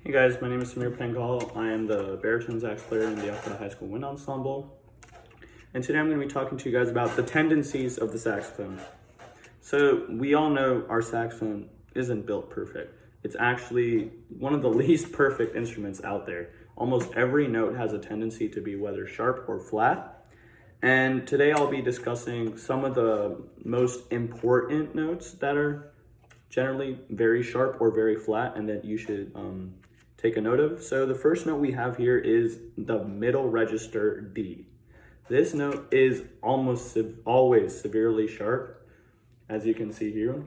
Hey guys, my name is Samir Pangal. I am the baritone sax player in the Alpharetta High School Wind Ensemble. And today I'm going to be talking to you guys about the tendencies of the saxophone. So we all know our saxophone isn't built perfect. It's actually one of the least perfect instruments out there. Almost every note has a tendency to be whether sharp or flat. And today I'll be discussing some of the most important notes that are generally very sharp or very flat and that you should take a note of. So the first note we have here is the middle register D. This note is almost always severely sharp, as you can see here.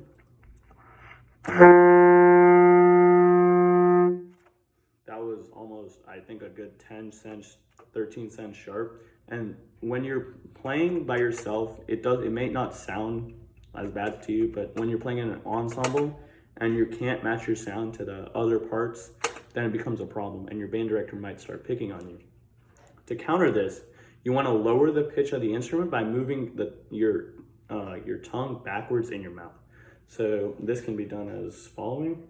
That was almost, I think, a good 10 cents, 13 cents sharp. And when you're playing by yourself, it may not sound as bad to you, but when you're playing in an ensemble and you can't match your sound to the other parts, then it becomes a problem and your band director might start picking on you. To counter this, you want to lower the pitch of the instrument by moving your tongue backwards in your mouth. So this can be done as following.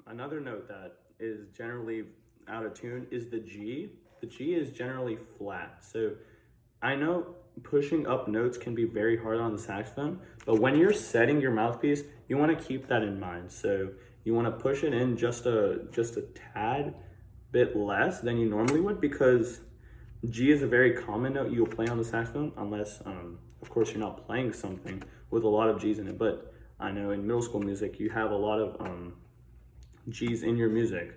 Another note that is generally out of tune is the G. The G is generally flat. So I know pushing up notes can be very hard on the saxophone, but when you're setting your mouthpiece, you want to keep that in mind. So you want to push it in just a tad bit less than you normally would, because G is a very common note you'll play on the saxophone, unless, of course, you're not playing something with a lot of G's in it. But I know in middle school music, you have a lot of G's in your music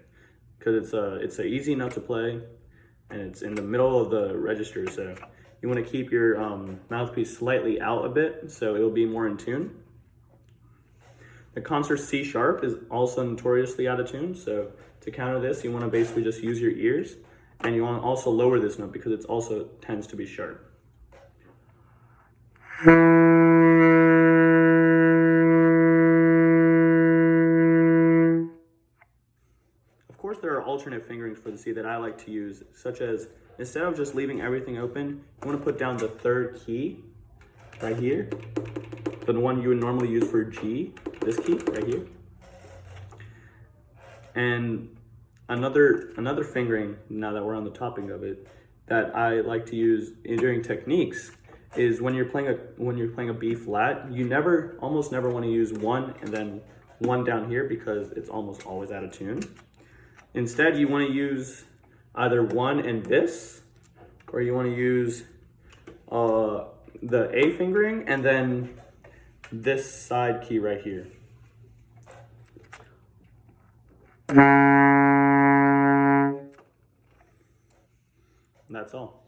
because it's an easy note to play and it's in the middle of the register. So you want to keep your mouthpiece slightly out a bit so it'll be more in tune. The concert C sharp is also notoriously out of tune. So to counter this, you want to basically just use your ears, and you want to also lower this note because it also tends to be sharp. Of course, there are alternate fingerings for the C that I like to use, such as, instead of just leaving everything open, you want to put down the third key right here, the one you would normally use for G, this key right here. And another fingering, now that we're on the topic of it, that I like to use during techniques is when you're playing a B flat, you almost never want to use one and then one down here because it's almost always out of tune. Instead, you want to use either one and this, or you want to use the A fingering and then this side key right here. That's all.